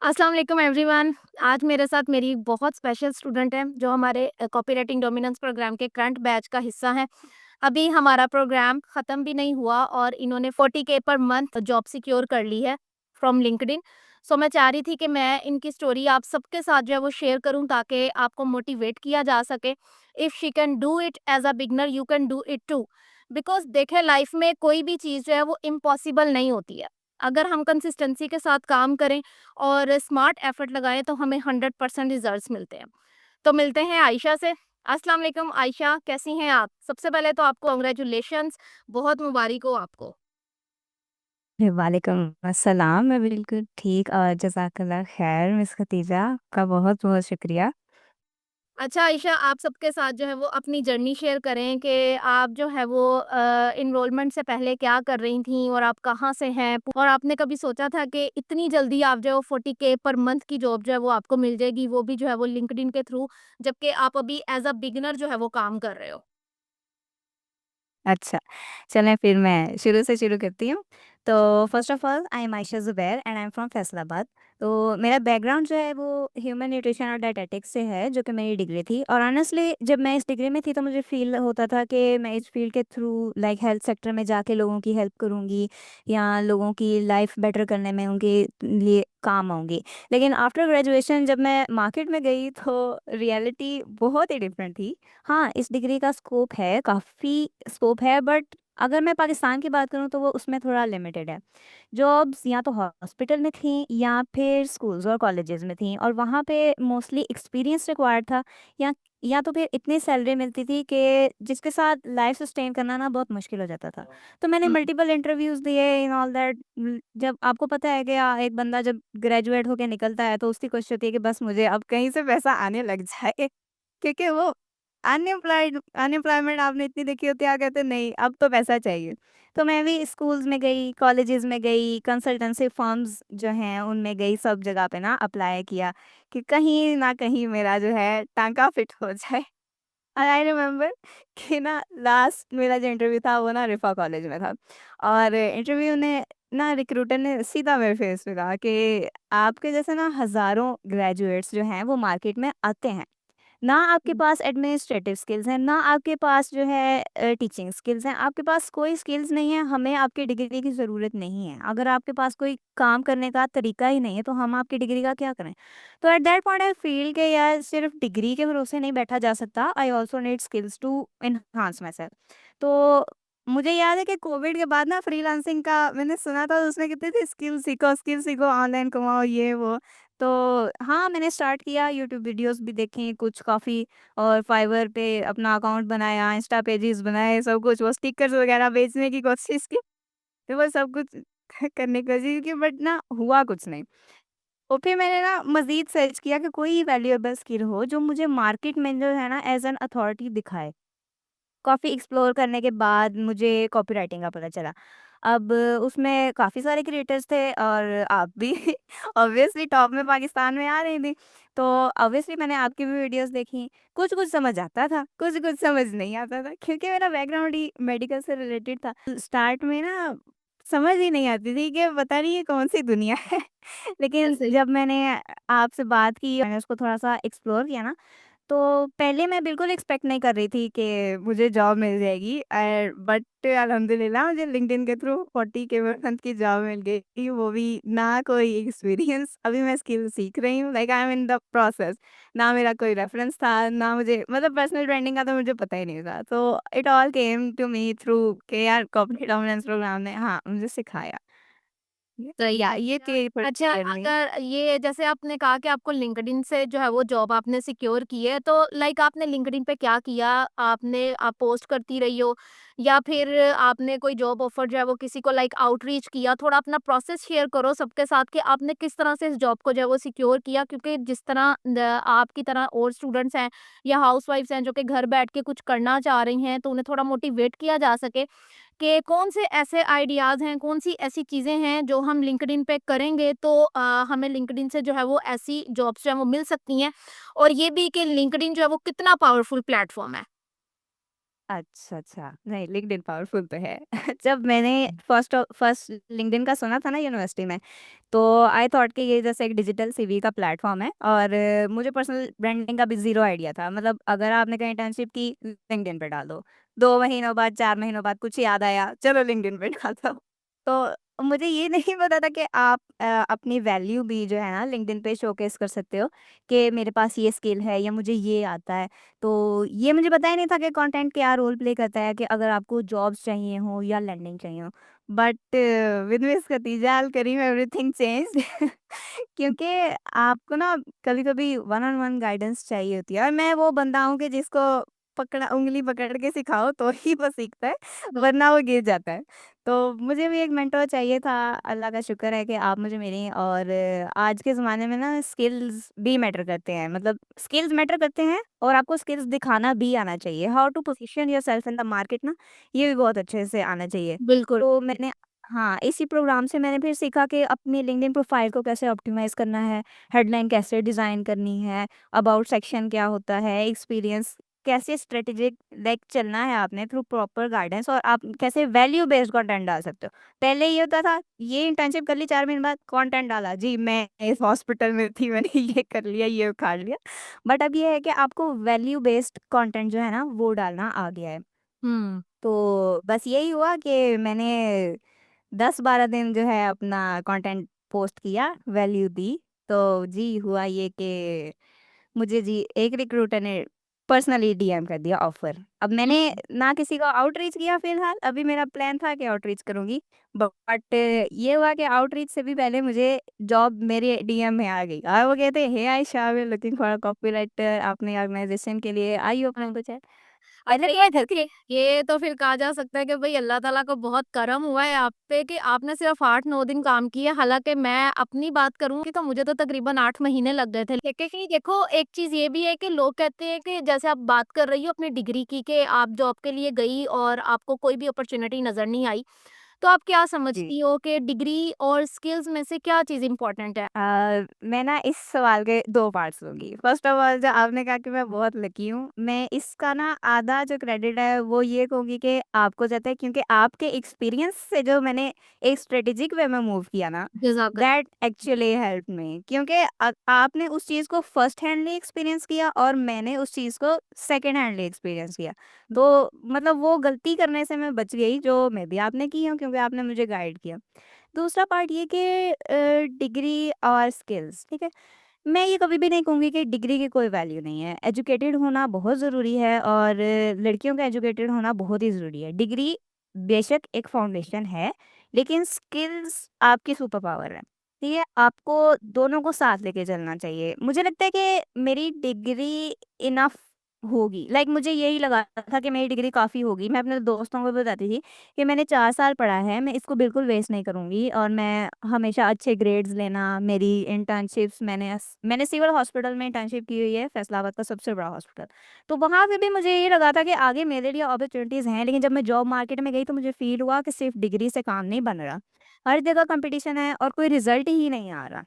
अस्सलाम वालेकुम एवरीवन। आज मेरे साथ मेरी बहुत स्पेशल स्टूडेंट है जो हमारे कॉपीराइटिंग डोमिनेंस प्रोग्राम के करंट बैच का हिस्सा है। अभी हमारा प्रोग्राम ख़त्म भी नहीं हुआ और इन्होंने 40K per month job secure कर ली है फ्रॉम लिंक्डइन। सो मैं चाह रही थी कि मैं इनकी स्टोरी आप सबके साथ जो है वो शेयर करूं ताकि आपको मोटिवेट किया जा सके। If she can do it as a beginner you can do it too. Because देखें, लाइफ में कोई भी चीज़ जो है वो इम्पॉसिबल नहीं होती है। अगर हम कंसिस्टेंसी के साथ काम करें और स्मार्ट एफर्ट लगाएँ तो हमें 100% रिजल्ट्स मिलते हैं। तो मिलते हैं आयशा से। अस्सलाम वालेकुम आयशा, कैसी हैं आप? सबसे पहले तो आपको कांग्रेचुलेशंस, बहुत मुबारक हो आपको। वालेकुम अस्सलाम। मैं बिल्कुल ठीक और जज़ाकल्लाह ख़ैर मिस खतीजा, आपका बहुत-बहुत शुक्रिया। अच्छा आयशा, आप सबके साथ जो है वो अपनी जर्नी शेयर करें कि आप जो है वो एनरोलमेंट से पहले क्या कर रही थीं और आप कहाँ से हैं? और आपने कभी सोचा था कि इतनी जल्दी आप जो है वो 40K पर मंथ की जॉब जो है वो आपको मिल जाएगी, वो भी जो है वो लिंक्डइन के थ्रू, जबकि आप अभी एज़ अ बिगिनर जो है वो काम कर रहे हो? अच्छा, चलें फिर मैं शुरू से शुरू करती हूँ। तो first of all I am Ayesha Zubair and I am from Faisalabad. तो मेरा बैकग्राउंड जो है वो ह्यूमन न्यूट्रिशन और डायटेटिक्स से है, जो कि मेरी डिग्री थी। और ऑनेस्टली जब मैं इस डिग्री में थी तो मुझे फ़ील होता था कि मैं इस फ़ील्ड के थ्रू लाइक हेल्थ सेक्टर में जाके लोगों की हेल्प करूँगी या लोगों की लाइफ़ बेटर करने में उनके लिए काम आऊँगी। लेकिन आफ्टर ग्रेजुएशन जब मैं मार्केट में गई तो रियलिटी बहुत ही डिफरेंट थी। हाँ, इस डिग्री का स्कोप है, काफ़ी स्कोप है, बट अगर मैं पाकिस्तान की बात करूँ तो वो उसमें थोड़ा लिमिटेड है। जॉब्स या तो हॉस्पिटल में थी या फिर स्कूल्स और कॉलेजेस में थी और वहाँ पे मोस्टली एक्सपीरियंस रिक्वायर्ड था या या तो फिर इतनी सैलरी मिलती थी कि जिसके साथ लाइफ सस्टेन करना ना बहुत मुश्किल हो जाता था। तो मैंने हुँ। मल्टीपल इंटरव्यूज़ दिए इन ऑल दैट। जब आपको पता है कि एक बंदा जब ग्रेजुएट होके निकलता है तो उसकी कोशिश होती है कि बस मुझे अब कहीं से पैसा आने लग जाए क्योंकि वो अनएम्प्लॉयमेंट आपने इतनी देखी होती है, क्या कहते हैं नहीं अब तो पैसा चाहिए। तो मैं भी स्कूल्स में गई, कॉलेजेस में गई, कंसल्टेंसी फर्म्स जो हैं उनमें गई, सब जगह पे ना अप्लाई किया कि कहीं न कहीं मेरा जो है टाँका फिट हो जाए। आई रिमेंबर कि ना लास्ट मेरा जो इंटरव्यू था वो ना रिफा कॉलेज में था और इंटरव्यू ने ना रिक्रूटर ने सीधा मेरे फेस पे कहा कि आपके जैसे ना हज़ारों ग्रेजुएट्स जो हैं वो मार्केट में आते हैं। ना आपके हुँ। पास एडमिनिस्ट्रेटिव स्किल्स हैं, ना आपके पास जो है टीचिंग स्किल्स हैं, आपके पास कोई स्किल्स नहीं है, हमें आपकी डिग्री की ज़रूरत नहीं है। अगर आपके पास कोई काम करने का तरीका ही नहीं है, तो हम आपकी डिग्री का क्या करें? तो at that point I feel कि यार सिर्फ़ डिग्री के भरोसे नहीं बैठा जा सकता, I also need skills to enhance myself. तो मुझे याद है कि कोविड के बाद ना फ्रीलांसिंग का मैंने सुना था, उसमें कहते थे स्किल सीखो, ऑनलाइन कमाओ, ये वो। तो हाँ, मैंने स्टार्ट किया, यूट्यूब वीडियोज़ भी देखी कुछ काफ़ी और फाइवर पे अपना अकाउंट बनाया, इंस्टा पेजेस बनाए, सब कुछ वो स्टिकर्स वगैरह बेचने की कोशिश की। तो वो सब कुछ करने की कोशिश की बट ना हुआ कुछ नहीं। और फिर मैंने ना मज़ीद सर्च किया कि कोई वैल्यूएबल स्किल हो जो मुझे मार्केट में जो है ना एज़ एन अथॉरिटी दिखाए। काफ़ी एक्सप्लोर करने के बाद मुझे कॉपीराइटिंग का पता चला। अब उसमें काफ़ी सारे क्रिएटर्स थे और आप भी ऑब्वियसली टॉप में पाकिस्तान में आ रही थी। तो ऑब्वियसली मैंने आपकी भी वीडियोज़ देखी। कुछ-कुछ समझ आता था, कुछ-कुछ समझ नहीं आता था क्योंकि मेरा बैकग्राउंड ही मेडिकल से रिलेटेड था। स्टार्ट में ना समझ ही नहीं आती थी कि पता नहीं ये कौन-सी दुनिया है। लेकिन ऐसे जब मैंने आपसे बात की, मैंने उसको थोड़ा-सा एक्सप्लोर किया ना तो पहले मैं बिल्कुल एक्सपेक्ट नहीं कर रही थी कि मुझे जॉब मिल जाएगी बट अल्हम्दुलिल्लाह मुझे लिंक्डइन के थ्रू 40 के मंथ की जॉब मिल गई, वो भी ना कोई एक्सपीरियंस। अभी मैं स्किल सीख रही हूँ, like I am in the process. ना मेरा कोई रेफरेंस था, ना मुझे मतलब पर्सनल ब्रांडिंग का तो मुझे पता ही नहीं था। तो it all came to me through के यार कॉर्पोरेट डोमिनेंस प्रोग्राम ने हाँ, मुझे सिखाया। सही या है। ये थी पूरी अच्छा, जर्नी। अगर ये जैसे आपने कहा कि आपको लिंक्डइन से जो है वो जॉब आपने सिक्योर की है, तो लाइक आपने लिंक्डइन पे क्या किया? आप पोस्ट करती रही हो या फिर आपने कोई जॉब ऑफर जो है वो किसी को लाइक आउटरीच किया? थोड़ा अपना प्रोसेस शेयर करो सबके साथ कि आपने किस तरह से इस जॉब को जो है वो सिक्योर किया, क्योंकि जिस तरह आपकी तरह और स्टूडेंट्स हैं या हाउसवाइफ्स हैं जो कि घर बैठ के कुछ करना चाह रही हैं, तो उन्हें थोड़ा मोटिवेट किया जा सके कि कौन से ऐसे आइडियाज़ हैं, कौन-सी ऐसी चीज़ें हैं जो हम लिंक्डइन पे करेंगे तो हमें लिंक्डइन से जो है वो ऐसी जॉब्स जो है वो मिल सकती हैं, और ये भी कि लिंक्डइन जो है वो कितना पावरफुल प्लेटफ़ॉर्म है। अच्छा, अच्छा। नहीं, लिंक्डइन पावरफुल तो है। जब मैंने फर्स्ट लिंक्डइन का सुना था ना यूनिवर्सिटी में, तो आई थॉट कि ये जैसे एक डिजिटल सीवी का प्लेटफ़ॉर्म है, और मुझे पर्सनल ब्रांडिंग का भी ज़ीरो आइडिया था। मतलब अगर आपने कहीं इंटर्नशिप की, लिंक्डइन पे डाल दो। 2 महीनों बाद, 4 महीनों बाद कुछ याद आया, चलो लिंक्डइन पे डाल दो। तो मुझे ये नहीं पता था कि आप अपनी वैल्यू भी जो है ना लिंक्डइन पे शोकेस कर सकते हो, कि मेरे पास ये स्किल है या मुझे ये आता है। तो ये मुझे पता ही नहीं था कि कंटेंट क्या रोल प्ले करता है, कि अगर आपको जॉब्स चाहिए हो या लर्निंग चाहिए हो। But with miss Khatija Al Karim everything changed. क्योंकि आपको ना कभी-कभी वन ऑन वन गाइडेंस चाहिए होती है, और मैं वो बंदा हूँ कि जिसको पकड़ा उंगली पकड़ के सिखाओ तो ही वो सीखता है, वरना वो गिर जाता है। तो मुझे भी एक मेंटर चाहिए था। अल्लाह का शुक्र है कि आप मुझे मिली, और आज के ज़माने में ना स्किल्स भी मैटर करते हैं। मतलब स्किल्स मैटर करते हैं, और आपको स्किल्स दिखाना भी आना चाहिए। How to position yourself in the market ना, ये भी बहुत अच्छे से आना चाहिए। बिल्कुल। तो मैंने हाँ, इसी प्रोग्राम से मैंने फिर सीखा कि अपनी लिंक्डइन प्रोफ़ाइल को कैसे ऑप्टिमाइज़ करना है, हेडलाइन कैसे डिज़ाइन करनी है, अबाउट सेक्शन क्या होता है, एक्सपीरियंस कैसे स्ट्रेटेजिक लाइक चलना है आपने थ्रू प्रॉपर गाइडेंस, और आप कैसे वैल्यू बेस्ड कंटेंट डाल सकते हो। पहले ये होता था, ये इंटर्नशिप कर ली 4 महीने बाद कंटेंट डाला, जी मैं इस हॉस्पिटल में थी, मैंने ये कर लिया, ये उखाड़ लिया। बट अब ये है कि आपको वैल्यू बेस्ड कंटेंट जो है ना वो डालना आ गया है। हुँ। तो बस यही हुआ कि मैंने 10-12 दिन जो है अपना कंटेंट पोस्ट किया, वैल्यू दी। तो जी हुआ ये कि मुझे जी एक रिक्रूटर ने पर्सनली डीएम कर दिया ऑफ़र। अब मैंने हुँ। ना किसी को आउटरीच किया फ़िलहाल, अभी मेरा प्लान था कि आउटरीच करूँगी। बट ये हुआ कि आउटरीच से भी पहले मुझे जॉब मेरे डीएम में आ गई, और वो कहते, "hey Ayesha, we are looking for a copywriter अपनी ऑर्गनाइज़ेशन के लिए, are you open to chat?" पहले अच्छा, तो मैं घर ये तो फिर कहा जा सकता है कि भई अल्लाह ताला का बहुत करम हुआ है आप पे कि आपने सिर्फ़ 8-9 दिन काम किया। हालाँकि मैं अपनी बात करूँ कि तो मुझे तो तकरीबन 8 महीने लग गए थे। क्योंकि देखो एक चीज़ ये भी है कि लोग कहते हैं कि जैसे आप बात कर रही हो अपनी डिग्री की कि आप जॉब के लिए गई और आपको कोई भी अपॉर्च्युनिटी नज़र नहीं आई। तो आप क्या जी। समझती हो कि डिग्री और स्किल्स में से क्या चीज़ इम्पोर्टेंट है? मैं ना इस सवाल के 2 पार्ट्स लूँगी। फर्स्ट ऑफ ऑल जो आपने कहा कि मैं बहुत लकी हूँ, मैं इसका ना आधा जो क्रेडिट है वो ये कहूँगी कि आपको जाता है, क्योंकि आपके एक्सपीरियंस से जो मैंने एक स्ट्रेटेजिक वे में मूव किया ना, जज़ाकल दैट एक्चुअली हेल्प्ड मी, क्योंकि आपने उस चीज़ को फर्स्ट हैंडली एक्सपीरियंस किया, और मैंने उस चीज़ को सेकंड हैंडली एक्सपीरियंस किया। तो मतलब वो गलती करने से मैं बच गई जो मेबी आपने की हो, क्योंकि आपने मुझे गाइड किया। दूसरा पार्ट ये कि डिग्री और स्किल्स, ठीक है? मैं ये कभी भी नहीं कहूँगी कि डिग्री की कोई वैल्यू नहीं है। एजुकेटेड होना बहुत ज़रूरी है, और लड़कियों का एजुकेटेड होना बहुत ही ज़रूरी है। डिग्री बेशक एक फाउंडेशन है, लेकिन स्किल्स आपकी सुपर पावर है, ठीक है? आपको दोनों को साथ लेके चलना चाहिए। मुझे लगता है कि मेरी डिग्री इनफ होगी, लाइक मुझे यही लगा था कि मेरी डिग्री काफ़ी होगी। मैं अपने दोस्तों को भी बताती थी कि मैंने 4 साल पढ़ा है, मैं इसको बिल्कुल वेस्ट नहीं करूँगी, और मैं हमेशा अच्छे ग्रेड्स लेना, मेरी इंटर्नशिप्स मैंने सिविल हॉस्पिटल में इंटर्नशिप की हुई है, फैसलाबाद का सबसे बड़ा हॉस्पिटल। तो वहाँ पे भी मुझे ये लगा था कि आगे मेरे लिए अपॉर्च्युनिटीज़ हैं, लेकिन जब मैं जॉब मार्केट में गई तो मुझे फ़ील हुआ कि सिर्फ़ डिग्री से काम नहीं बन रहा। हर जगह कॉम्पिटिशन है, और कोई रिज़ल्ट ही नहीं आ रहा।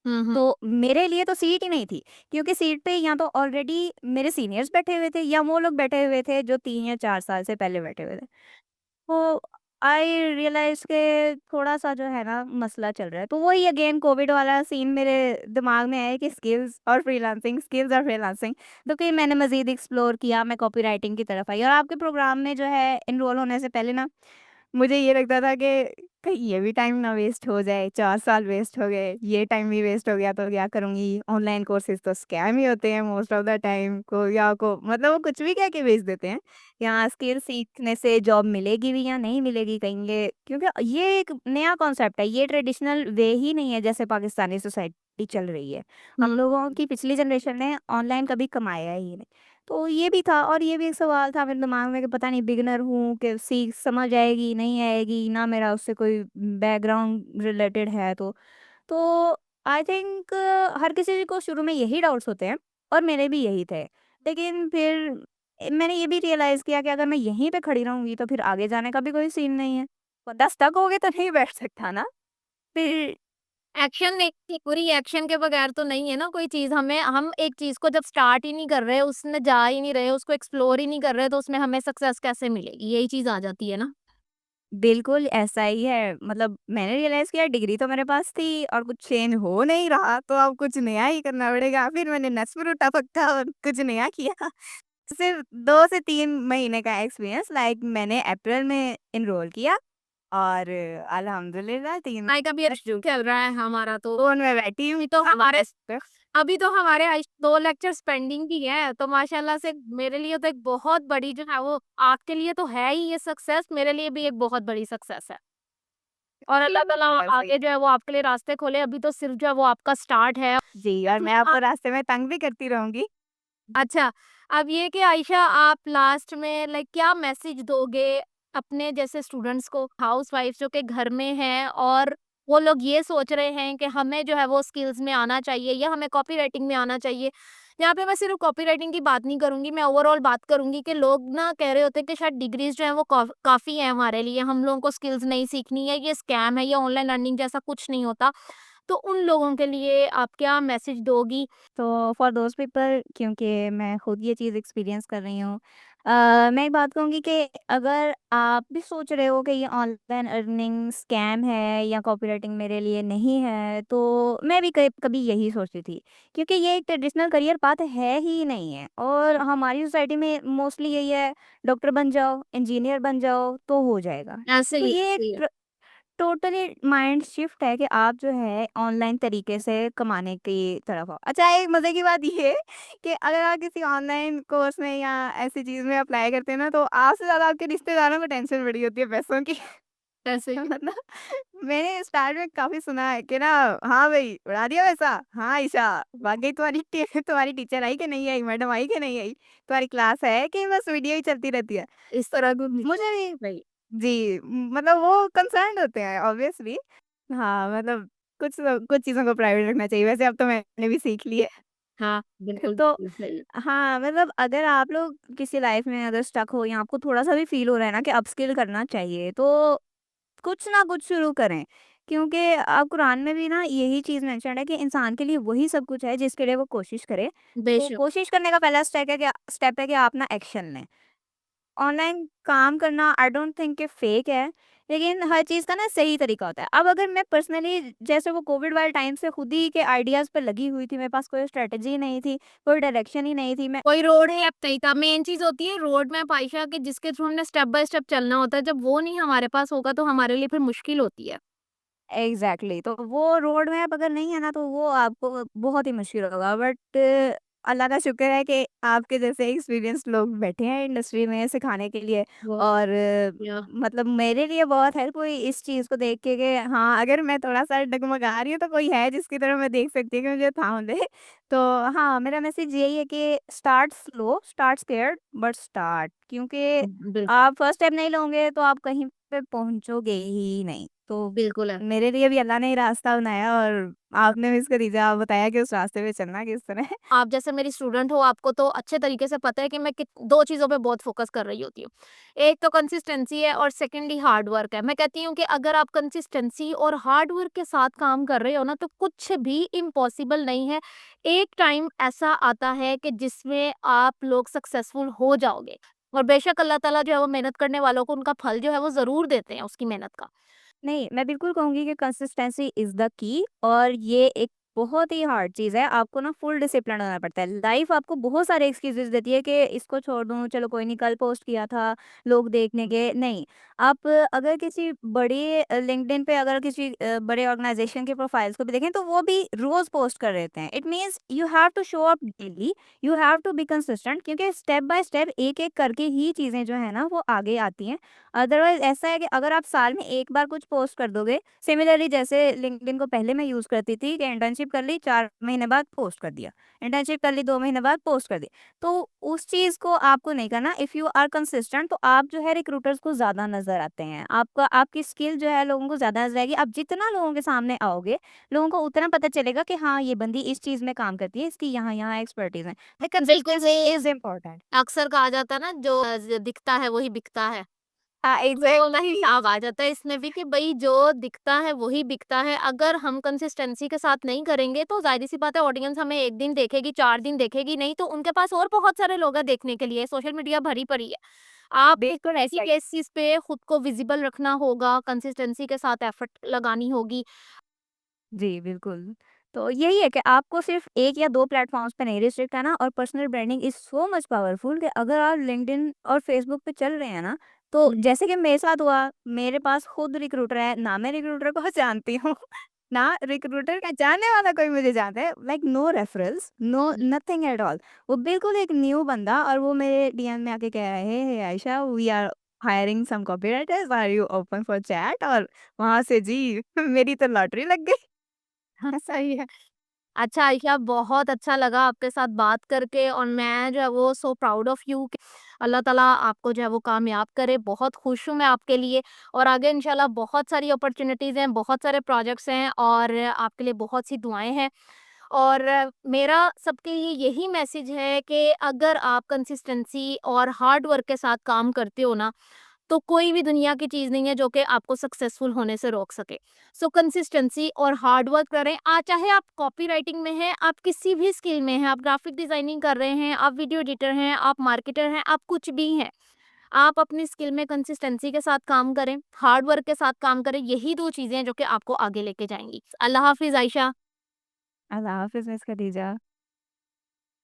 हुँ, हुँ। तो मेरे लिए तो सीट ही नहीं थी, क्योंकि सीट पे या तो ऑलरेडी मेरे सीनियर्स बैठे हुए थे, या वो लोग बैठे हुए थे जो 3 या 4 साल से पहले बैठे हुए थे। तो आई रियलाइज़ के थोड़ा-सा जो है ना मसला चल रहा है। तो वही अगेन कोविड वाला सीन मेरे दिमाग में आया कि स्किल्स और फ्रीलांसिंग। तो फिर मैंने मज़ीद एक्सप्लोर किया, मैं कॉपीराइटिंग की तरफ आई, और आपके प्रोग्राम में जो है एनरोल होने से पहले ना मुझे ये लगता था कि कहीं ये भी टाइम ना वेस्ट हो जाए, 4 साल वेस्ट हो गए, ये टाइम भी वेस्ट हो गया तो क्या करूँगी? ऑनलाइन कोर्सेज़ तो स्कैम ही होते हैं मोस्ट ऑफ द टाइम, को मतलब वो कुछ भी कह के बेच देते हैं। यहाँ स्किल सीखने से जॉब मिलेगी भी या नहीं मिलेगी कहेंगे, क्योंकि ये एक नया कॉन्सेप्ट है, ये ट्रेडिशनल वे ही नहीं है जैसे पाकिस्तानी सोसाइटी चल रही है। हम हुँ। लोगों की पिछली जनरेशन ने ऑनलाइन कभी कमाया ही नहीं। तो ये भी था, और ये भी एक सवाल था मेरे दिमाग में कि पता नहीं बिगिनर हूँ कि सीख समझ आएगी, नहीं आएगी, ना मेरा उससे कोई बैकग्राउंड रिलेटेड है तो आई थिंक हर किसी को शुरू में यही डाउट्स होते हैं, और मेरे भी यही थे। लेकिन फिर मैंने ये भी रियलाइज़ किया कि अगर मैं यहीं पे खड़ी रहूँगी तो फिर आगे जाने का भी कोई सीन नहीं है। 10 तक हो गए तो नहीं बैठ सकता ना। फिर एक्शन देखिए पूरी एक्शन के बगैर तो नहीं है ना कोई चीज़ हमें हम एक चीज़ को जब स्टार्ट ही नहीं कर रहे, उसमें जा ही नहीं रहे, उसको एक्सप्लोर ही नहीं कर रहे, तो उसमें हमें सक्सेस कैसे मिलेगी? यही चीज़ आ जाती है ना। बिल्कुल ऐसा ही है। मतलब मैंने रियलाइज़ किया डिग्री तो मेरे पास थी और कुछ चेंज हो नहीं रहा, तो अब कुछ नया ही करना पड़ेगा। फिर मैंने नस्ल टपकता और कुछ नया किया। सिर्फ 2 से 3 महीने का एक्सपीरियंस लाइक मैंने अप्रैल में एनरोल किया और अल्हम्दुलिल्लाह 3 पढ़ाई का भी महीने अच्छा चल रहा है हमारा तो। फ़ोन में बैठी हूँ। अभी तो हमारे 2 लेक्चर्स पेंडिंग भी हैं, तो माशाल्लाह से मेरे लिए तो एक बहुत बड़ी जो है वो आपके लिए तो है ही ये सक्सेस, मेरे लिए भी एक बहुत बड़ी सक्सेस है। और अल्लाह ताला ऐसे ही। आगे जो है वो आपके लिए रास्ते खोले, अभी तो सिर्फ जो है वो आपका स्टार्ट है। जी, और मैं आ आपको रास्ते में तंग भी करती रहूँगी। अच्छा, अब ये कि आयशा आप लास्ट में लाइक क्या मैसेज दोगे अपने जैसे स्टूडेंट्स को, हाउसवाइफ्स जो कि घर में हैं और वो लोग ये सोच रहे हैं कि हमें जो है वो स्किल्स में आना चाहिए या हमें कॉपी राइटिंग में आना चाहिए। यहाँ पे मैं सिर्फ़ कॉपी राइटिंग की बात नहीं करूँगी, मैं ओवरऑल बात करूँगी कि लोग ना कह रहे होते हैं कि शायद डिग्रीज़ जो हैं वो काफ़ी हैं हमारे लिए, हम लोगों को स्किल्स नहीं सीखनी है, ये स्कैम है, ये ऑनलाइन अर्निंग जैसा कुछ नहीं होता। तो उन लोगों के लिए आप क्या मैसेज दोगी? तो फॉर दोज़ पीपल क्योंकि मैं खुद ये चीज़ एक्सपीरियंस कर रही हूँ। मैं एक बात कहूँगी कि अगर आप भी सोच रहे हो कि ये ऑनलाइन अर्निंग स्कैम है या कॉपीराइटिंग मेरे लिए नहीं है, तो मैं भी कभी यही सोचती थी। क्योंकि ये एक ट्रेडिशनल करियर पाथ है ही नहीं है और हमारी सोसाइटी में मोस्टली यही है, डॉक्टर बन जाओ, इंजीनियर बन जाओ, तो हो जाएगा। ऐसे तो ही ये ऐसे ही है। एक टोटली माइंड शिफ्ट है कि आप जो है ऑनलाइन तरीके से कमाने की तरफ हो। अच्छा एक मज़े की बात ये है कि अगर आप किसी ऑनलाइन कोर्स में या ऐसी चीज़ में अप्लाई करते हैं ना तो आपसे ज़्यादा आपके रिश्तेदारों को टेंशन बड़ी होती है पैसों की। ऐसे ही। मतलब मैंने स्टार्ट में काफ़ी सुना है कि ना हाँ भाई उड़ा दिया पैसा? हाँ आयशा वाक़ई तुम्हारी टीचर आई कि नहीं आई? मैडम आई कि नहीं आई? तुम्हारी क्लास है कि बस वीडियो ही चलती रहती है? इस तरह की मुझे भी वही। जी, मतलब वो कंसर्न्ड होते हैं ऑब्वियसली। हाँ, मतलब कुछ चीज़ों को प्राइवेट रखना चाहिए, वैसे अब तो मैंने भी सीख ली है। हाँ, बिल्कुल तो सही। हाँ, मतलब अगर आप लोग किसी लाइफ़ में अगर स्टक हो या आपको थोड़ा-सा भी फ़ील हो रहा है ना कि अपस्किल करना चाहिए, तो कुछ ना कुछ शुरू करें। क्योंकि कुरान में भी ना यही चीज़ मेंशन्ड है कि इंसान के लिए वही सब कुछ है जिसके लिए वो कोशिश करे। तो बेशक, कोशिश करने का पहला स्टेप है कि आप ना एक्शन लें। ऑनलाइन काम करना आई डोंट थिंक कि फेक है, लेकिन हर चीज़ का ना सही तरीका होता है। अब अगर मैं पर्सनली जैसे वो कोविड वाले टाइम से खुद ही के आइडियाज़ पे लगी हुई थी, मेरे पास कोई स्ट्रैटेजी नहीं थी, कोई डायरेक्शन ही नहीं थी, मैं कोई रोड मैप नहीं था, मेन चीज़ होती है रोड मैप आयशा कि जिसके थ्रू हमने स्टेप बाय स्टेप चलना होता है, जब वो नहीं हमारे पास होगा तो हमारे लिए फिर मुश्किल होती है। एग्ज़ैक्टली तो वो रोड मैप अगर नहीं है ना तो वो आपको बहुत ही मुश्किल होगा बट अल्लाह का शुक्र है कि आपके जैसे एक्सपीरियंस्ड लोग बैठे हैं इंडस्ट्री में सिखाने के लिए वो और या मतलब मेरे लिए बहुत हेल्प हुई इस चीज़ को देख के कि हाँ, अगर मैं थोड़ा-सा डगमगा रही हूँ तो कोई है जिसकी तरफ मैं देख सकती हूँ कि मुझे थाम ले। तो हाँ, मेरा मैसेज यही है कि start slow, start scared but start क्योंकि बिल आप फर्स्ट स्टेप नहीं लोगे तो आप कहीं पे पहुँचोगे ही नहीं। तो बिल्कुल है। मेरे लिए भी अल्लाह ने ही रास्ता बनाया और आपने भी इसका नतीजा बताया कि उस रास्ते पे चलना किस तरह है। आप जैसे मेरी स्टूडेंट हो, आपको तो अच्छे तरीके से पता है कि मैं कित 2 चीज़ों पे बहुत फ़ोकस कर रही होती हूँ। एक तो कंसिस्टेंसी है और सेकंडली हार्ड वर्क है। मैं कहती हूँ कि अगर आप कंसिस्टेंसी और हार्ड वर्क के साथ काम कर रहे हो ना, तो कुछ भी इम्पॉसिबल नहीं है। एक टाइम ऐसा आता है कि जिसमें आप लोग सक्सेसफुल हो जाओगे और बेशक अल्लाह ताला जो है वो मेहनत करने वालों को उनका फल जो है वो ज़रूर देते हैं उसकी मेहनत का। नहीं, मैं बिल्कुल कहूँगी कि कंसिस्टेंसी इज़ द की और ये एक बहुत ही हार्ड चीज़ है। आपको ना फुल डिसिप्लिन होना पड़ता है। लाइफ़ आपको बहुत सारे एक्सक्यूज़ेज़ देती है कि इसको छोड़ दूँ, चलो कोई नहीं कल पोस्ट किया था, लोग देखने के नहीं। आप अगर किसी बड़ी लिंक्डइन पे अगर किसी बड़े ऑर्गनाइज़ेशन के प्रोफाइल्स को भी देखें तो वो भी रोज़ पोस्ट कर देते हैं। It means you have to show up daily, you have to be consistent क्योंकि स्टेप बाय स्टेप एक-एक करके ही चीज़ें जो है ना वो आगे आती हैं। अदरवाइज़ ऐसा है कि अगर आप साल में 1 बार कुछ पोस्ट कर दोगे, सिमिलरली जैसे लिंक्डइन को पहले मैं यूज़ करती थी कि इंटर्नशिप कर ली, 4 महीने बाद पोस्ट कर दिया। इंटर्नशिप कर ली, 2 महीने बाद पोस्ट कर दी। तो उस चीज़ को आपको नहीं करना, इफ यू आर कंसिस्टेंट तो आप जो है रिक्रूटर्स को ज़्यादा नज़र आते हैं। आपका आपकी स्किल जो है लोगों को ज़्यादा नज़र आएगी। आप जितना लोगों के सामने आओगे, लोगों को उतना पता चलेगा कि हाँ, ये बंदी इस चीज़ में काम करती है, इसकी यहाँ-यहाँ एक्सपर्टीज़ है। बिल्कुल कंसिस्टेंसी सही। Is important. अक्सर कहा जाता है ना जो दिखता है वही बिकता है। एग्ज़ैक्टली हिसाब आ जाता है इसमें भी कि भई जो दिखता है वही बिकता है। अगर हम कंसिस्टेंसी के साथ नहीं करेंगे तो ज़ाहिर-सी बात है ऑडियंस हमें 1 दिन देखेगी, 4 दिन देखेगी नहीं तो उनके पास और बहुत सारे लोग हैं देखने के लिए, सोशल मीडिया भरी पड़ी है। आप बिल्कुल किसी ऐसा ही। केसेस पे खुद को विज़िबल रखना होगा, कंसिस्टेंसी के साथ एफर्ट लगानी होगी। जी, बिल्कुल। तो यही है कि आपको सिर्फ़ 1 या 2 प्लेटफ़ॉर्म्स पे नहीं रिस्ट्रिक्ट करना और personal branding is so much powerful कि अगर आप लिंक्डइन और फ़ेसबुक पे चल रहे हैं ना, तो हुँ। जैसे कि मेरे साथ हुआ, मेरे पास खुद रिक्रूटर है, ना मैं रिक्रूटर को जानती हूँ, ना रिक्रूटर का जानने वाला कोई मुझे जानता है, लाइक नो रेफरल्स, नो हुँ। Nothing at all. वो बिल्कुल एक न्यू बंदा और वो मेरे डीएम में आके कह रहा है, "hey, hey Ayesha, we are hiring some copywriters, are you open for chat?" और वहाँ से जी, मेरी तो लॉटरी लग गई। हाँ, सही है। अच्छा आयशा बहुत अच्छा लगा आपके साथ बात करके और मैं जो है वो सो प्राउड ऑफ यू कि अल्लाह ताला आपको जो है वो कामयाब करे। बहुत खुश हूँ मैं आपके लिए और आगे इंशाल्लाह बहुत सारी अपॉर्च्युनिटीज़ हैं, बहुत सारे प्रोजेक्ट्स हैं और आपके लिए बहुत सी दुआएँ हैं। और मेरा सबके लिए यही मैसेज है कि अगर आप कंसिस्टेंसी और हार्ड वर्क के साथ काम करते हो ना, तो कोई भी दुनिया की चीज़ नहीं है जो कि आपको सक्सेसफुल होने से रोक सके। सो कंसिस्टेंसी और हार्ड वर्क करें। चाहे आप कॉपी राइटिंग में हैं, आप किसी भी स्किल में हैं, आप ग्राफिक डिज़ाइनिंग कर रहे हैं, आप वीडियो एडिटर हैं, आप मार्केटर हैं, आप कुछ भी हैं। आप अपनी स्किल में कंसिस्टेंसी के साथ काम करें, हार्ड वर्क के साथ काम करें। यही 2 चीज़ें हैं जो कि आपको आगे लेके जाएँगी। अल्लाह हाफ़िज़ आयशा। अल्लाह हाफ़िज़ मिस खदीजा।